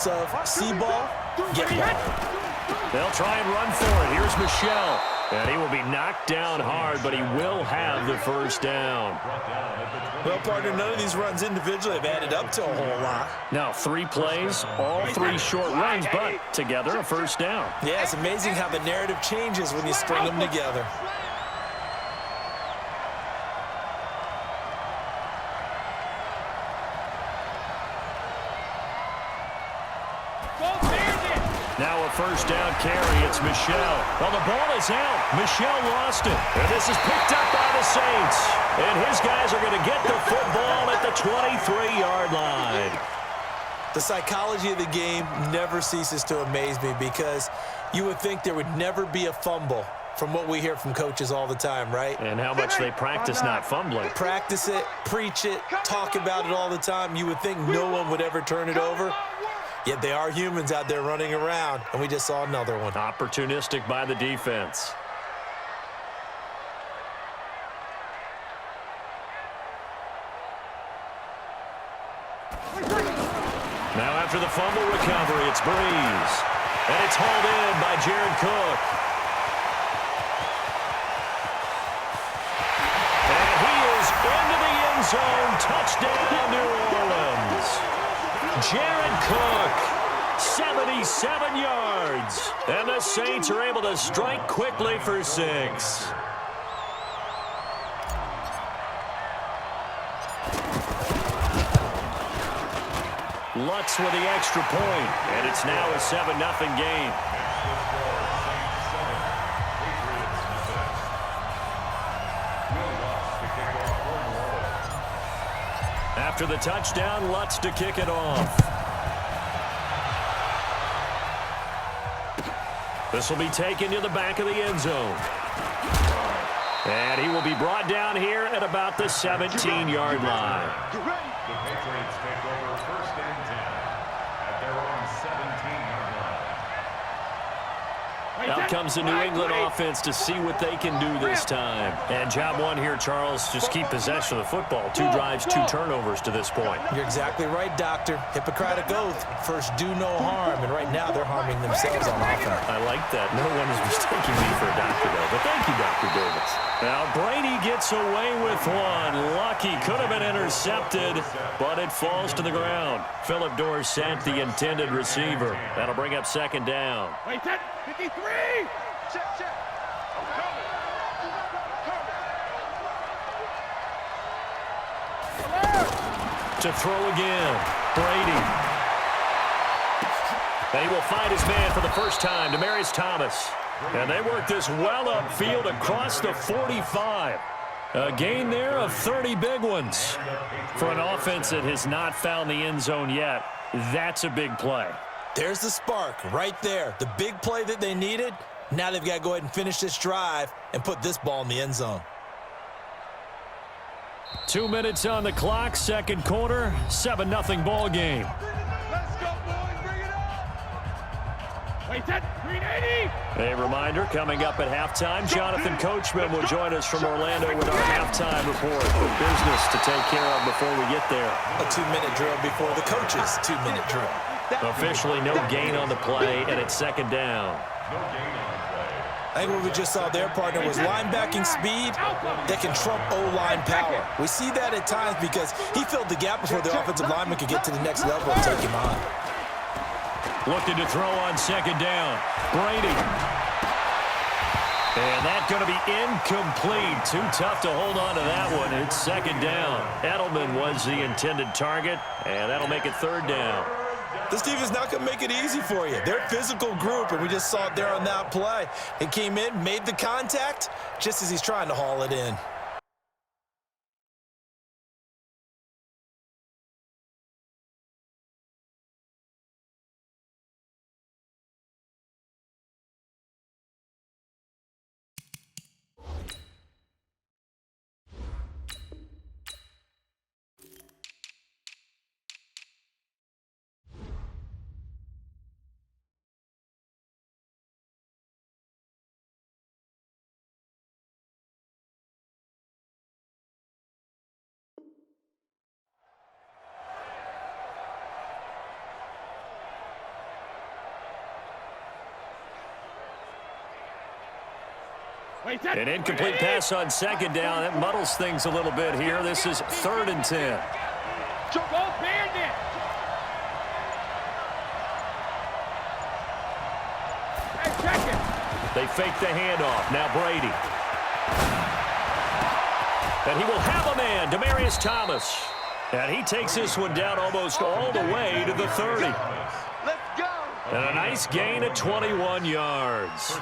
of see ball, get ball. They'll try and run for it. Here's Michelle. And he will be knocked down hard, but he will have the first down. Well, partner, none of these runs individually have added up to a whole lot. Now, 3 plays, all 3 short runs, but together a first down. Yeah, it's amazing how the narrative changes when you string them together. Now a first down carry. It's Michelle. Well, the ball is out. Michelle lost it. And this is picked up by the Saints. And his guys are going to get the football at the 23-yard line. The psychology of the game never ceases to amaze me because you would think there would never be a fumble from what we hear from coaches all the time, right? And how much they practice not fumbling. Practice it, preach it, talk about it all the time. You would think no one would ever turn it over. Yet they are humans out there running around, and we just saw another one. Opportunistic by the defense. Now after the fumble recovery, it's Breeze. And it's hauled in by Jared Cook. And he is into the end zone. Touchdown, New Orleans. Jared Cook, 77 yards. And the Saints are able to strike quickly for 6. Lutz with the extra point, and it's now a 7-0 game. After the touchdown, Lutz to kick it off. This will be taken to the back of the end zone. And he will be brought down here at about the 17-yard line. The Patriots take over 1st and 10 at their own 17-yard line. Out comes the New England offense to see what they can do this time. And job one here, Charles, just keep possession of the football. 2 drives, 2 turnovers to this point. You're exactly right, Doctor. Hippocratic oath. First, do no harm. And right now, they're harming themselves on offense. I like that. No one is mistaking me for a doctor, though. But thank you, Dr. Davis. Now, Brady gets away with one. Lucky. Could have been intercepted, but it falls to the ground. Philip Dorsett, the intended receiver. That'll bring up 2nd down. Wait, 53! Check. To throw again. Brady. And he will find his man for the first time, Demaryius Thomas. And they work this well upfield across the 45. A gain there of 30 big ones. For an offense that has not found the end zone yet, that's a big play. There's the spark right there. The big play that they needed. Now they've got to go ahead and finish this drive and put this ball in the end zone. 2 minutes on the clock, 2nd quarter, 7-0 ball game. Let's go, boys. Bring it on. Wait, 380! A reminder, coming up at halftime, Jonathan Coachman will join us from Orlando with our halftime report. Business to take care of before we get there. A 2-minute drill before the coach's 2-minute drill. Officially no gain on the play, and it's 2nd down. I think what we just saw there, partner, was linebacking speed that can trump O-line power. We see that at times because he filled the gap before the offensive lineman could get to the next level and take him on. Looking to throw on 2nd down. Brady. And that's going to be incomplete. Too tough to hold on to that one. It's 2nd down. Edelman was the intended target, and that'll make it 3rd down. This team is not going to make it easy for you. They're a physical group, and we just saw it there on that play. He came in, made the contact, just as he's trying to haul it in. An incomplete pass on second down. That muddles things a little bit here. This is 3rd and 10. Go Bandit! Hey, check it! They fake the handoff. Now Brady. And he will have a man, Demaryius Thomas. And he takes this one down almost all the way to the 30. Let's go! And a nice gain of 21 yards.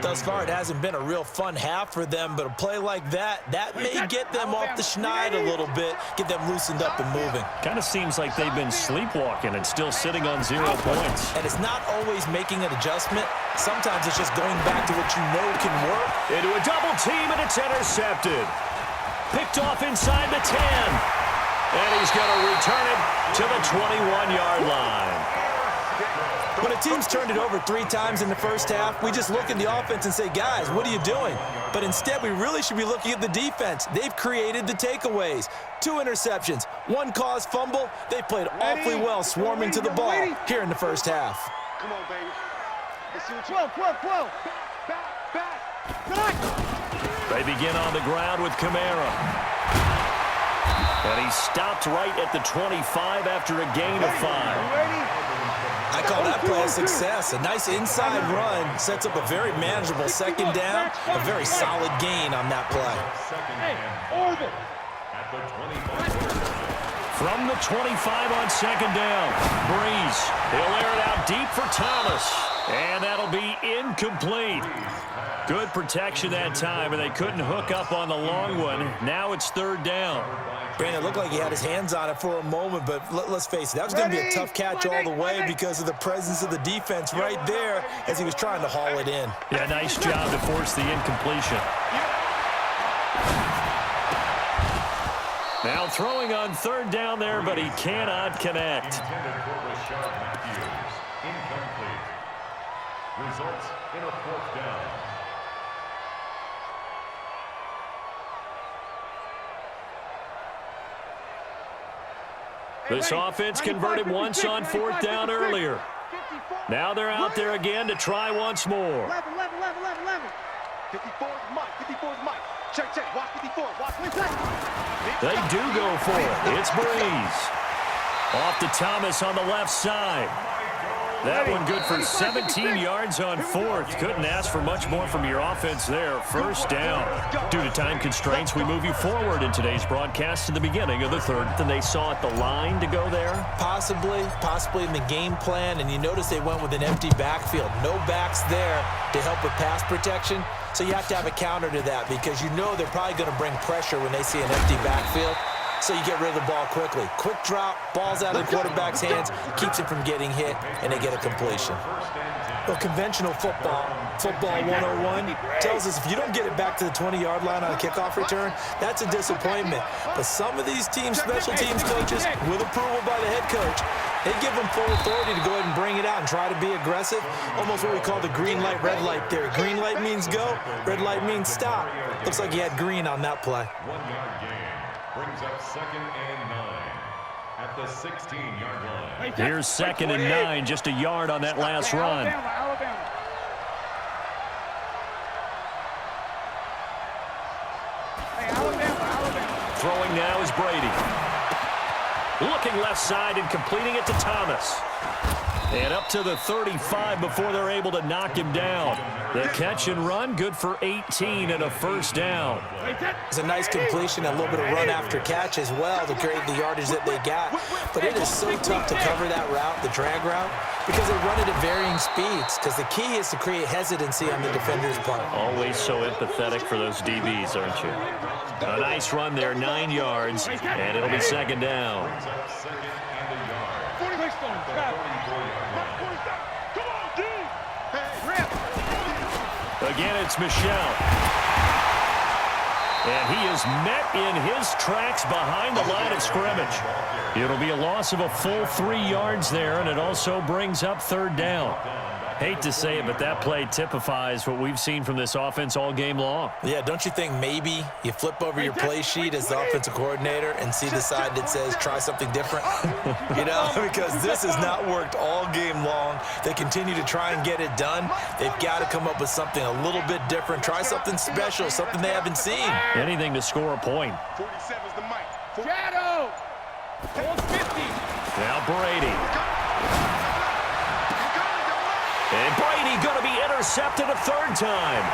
Thus far, it hasn't been a real fun half for them, but a play like that may get them off the schneid a little bit, get them loosened up and moving. Kind of seems like they've been sleepwalking and still sitting on 0 points. And it's not always making an adjustment. Sometimes it's just going back to what you know can work. Into a double team, and it's intercepted. Picked off inside the 10. And he's going to return it to the 21-yard line. When a team's turned it over 3 times in the first half, we just look at the offense and say, guys, what are you doing? But instead, we really should be looking at the defense. They've created the takeaways. 2 interceptions, 1 caused fumble. They played awfully well swarming to the ball here in the first half. Come on, baby. Let's see what you... Whoa. Back. They begin on the ground with Kamara. And he stopped right at the 25 after a gain of 5. I call that play a success. A nice inside run sets up a very manageable second down, a very solid gain on that play. From the 25 on second down, Breeze. He'll air it out deep for Thomas. And that'll be incomplete. Good protection that time, and they couldn't hook up on the long one. Now it's 3rd down. Brandon, it looked like he had his hands on it for a moment, but let's face it, that was going to be a tough catch all the way because of the presence of the defense right there as he was trying to haul it in. Yeah, nice job to force the incompletion. Now throwing on 3rd down there, but he cannot connect. Incomplete. Results in a 4th down. This offense converted once on 4th down earlier. Now they're out there again to try once more. 54's Mike. Check. Watch 54. They do go for it. It's Breeze. Off to Thomas on the left side. That one good for 17 yards on 4th. Couldn't ask for much more from your offense there. 1st down. Due to time constraints, we move you forward in today's broadcast to the beginning of the 3rd. And they saw at the line to go there? Possibly in the game plan. And you notice they went with an empty backfield. No backs there to help with pass protection. So you have to have a counter to that because you know they're probably going to bring pressure when they see an empty backfield. So you get rid of the ball quickly. Quick drop, ball's out of the quarterback's hands, keeps him from getting hit, and they get a completion. Well, conventional football 101, tells us if you don't get it back to the 20-yard line on a kickoff return, that's a disappointment. But some of these teams, special teams coaches, with approval by the head coach, they give them full authority to go ahead and bring it out and try to be aggressive. Almost what we call the green light, red light theory. Green light means go, red light means stop. Looks like he had green on that play. 1-yard gain. Brings up 2nd and 9 at the 16-yard line. Here's 2nd and 9, just a yard on that last run. Throwing now is Brady. Looking left side and completing it to Thomas. And up to the 35 before they're able to knock him down. The catch and run, good for 18 and a 1st down. It's a nice completion, a little bit of run after catch as well to create the yardage that they got. But it is so tough to cover that route, the drag route, because they run it at varying speeds. Because the key is to create hesitancy on the defender's part. Always so empathetic for those DBs, aren't you? A nice run there, 9 yards, and it'll be 2nd down. Again, it's Michel. And he is met in his tracks behind the line of scrimmage. It'll be a loss of a full 3 yards there, and it also brings up 3rd down. Hate to say it, but that play typifies what we've seen from this offense all game long. Yeah, don't you think maybe you flip over your play sheet as the offensive coordinator and see the side that says try something different? You know, because this has not worked all game long. They continue to try and get it done. They've got to come up with something a little bit different. Try something special, something they haven't seen. Anything to score a point. 47's the mic. Shadow. Hold 50. Now Brady. And Brady going to be intercepted a third time.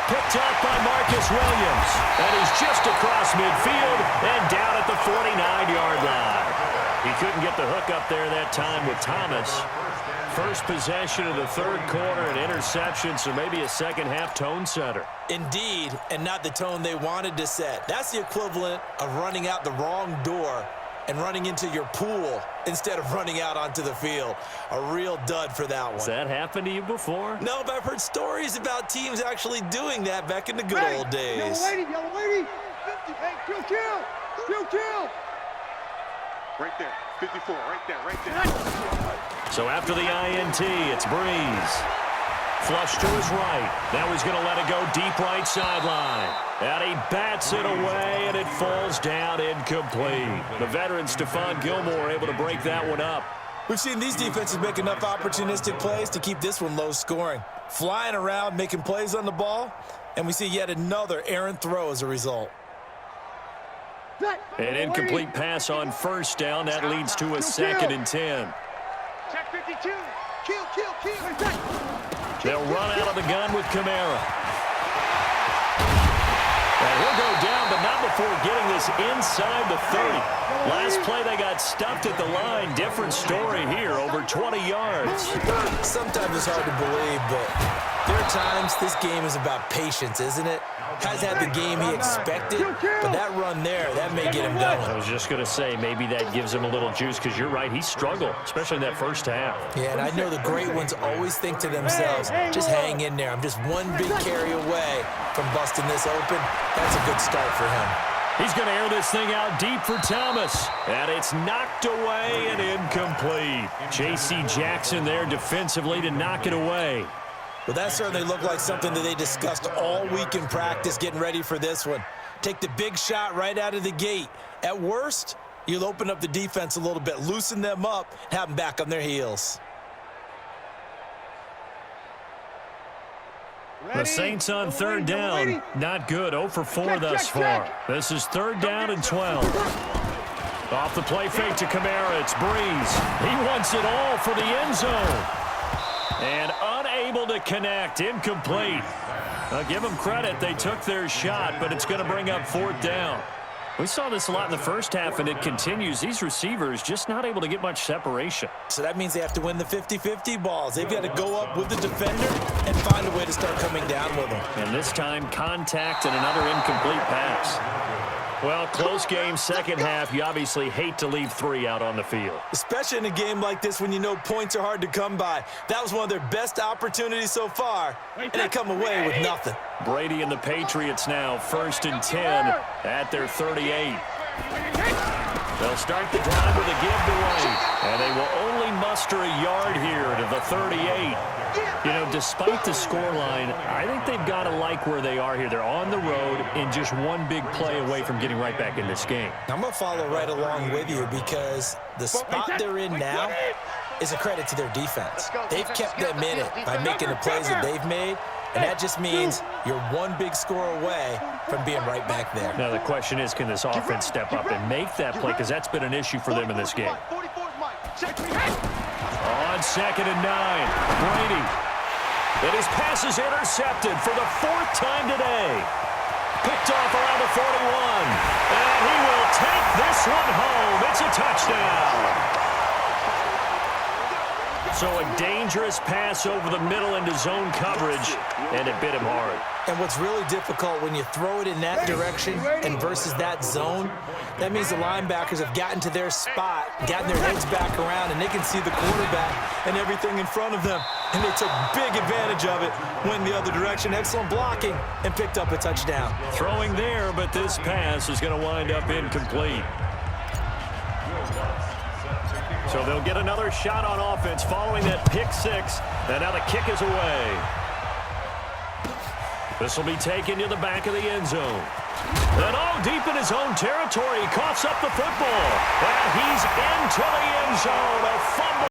Picked up by Marcus Williams. And he's just across midfield and down at the 49-yard line. He couldn't get the hook up there that time with Thomas. First possession of the third quarter, an interception, so maybe a second-half tone setter. Indeed, and not the tone they wanted to set. That's the equivalent of running out the wrong door and running into your pool instead of running out onto the field. A real dud for that one. Has that happened to you before? No, but I've heard stories about teams actually doing that back in the good old days. Yellow lady. 50. Hey, kill. Right there, 54, right there. So after the INT, it's Breeze. Flush to his right. Now he's going to let it go deep right sideline. And he bats it away, and it falls down incomplete. The veteran Stephon Gilmore able to break that one up. We've seen these defenses make enough opportunistic plays to keep this one low scoring. Flying around, making plays on the ball, and we see yet another errant throw as a result. An incomplete pass on first down. That leads to a 2nd and 10. Check 52. Kill. They'll run out of the gun with Kamara. And he'll go down, but not before getting this inside the 30. Last play, they got stuffed at the line. Different story here, over 20 yards. Sometimes it's hard to believe, but there are times this game is about patience, isn't it? Has had the game he expected, but that run there, that may get him going. I was just going to say, maybe that gives him a little juice, because you're right, he struggled, especially in that first half. Yeah, and I know the great ones always think to themselves, just hang in there. I'm just one big carry away from busting this open. That's a good start for him. He's going to air this thing out deep for Thomas. And it's knocked away and incomplete. J.C. Jackson there defensively to knock it away. Well, that certainly looked like something that they discussed all week in practice getting ready for this one. Take the big shot right out of the gate. At worst, you'll open up the defense a little bit, loosen them up, and have them back on their heels. The Saints on third down. Not good. 0 for 4 thus far. This is 3rd down and 12. Off the play fake to Kamara. It's Breeze. He wants it all for the end zone. And unable to connect. Incomplete. I'll give them credit. They took their shot, but it's going to bring up 4th down. We saw this a lot in the first half, and it continues. These receivers just not able to get much separation. So that means they have to win the 50-50 balls. They've got to go up with the defender and find a way to start coming down with them. And this time, contact and another incomplete pass. Well, close game, second half. You obviously hate to leave 3 out on the field. Especially in a game like this when you know points are hard to come by. That was one of their best opportunities so far, and they come away with nothing. Brady and the Patriots now 1st and 10 at their 38. They'll start the drive with a give to White, and they will only muster a yard here to the 38. You know, despite the scoreline, I think they've got to like where they are here. They're on the road and just one big play away from getting right back in this game. I'm going to follow right along with you because the spot they're in now is a credit to their defense. They've kept them in it by making the plays that they've made, and that just means you're one big score away from being right back there. Now the question is, can this offense step up and make that play? Because that's been an issue for them in this game. On 2nd and 9, Brady. And his pass is intercepted for the 4th time today. Picked off around the 41. And he will take this one home. It's a touchdown. So a dangerous pass over the middle into zone coverage, and it bit him hard. And what's really difficult when you throw it in that direction and versus that zone, that means the linebackers have gotten to their spot, gotten their heads back around, and they can see the quarterback and everything in front of them. And they took big advantage of it, went the other direction, excellent blocking, and picked up a touchdown. Throwing there, but this pass is going to wind up incomplete. So they'll get another shot on offense following that pick six. And now the kick is away. This will be taken to the back of the end zone. And deep in his own territory, he coughs up the football. And he's into the end zone. A fumble.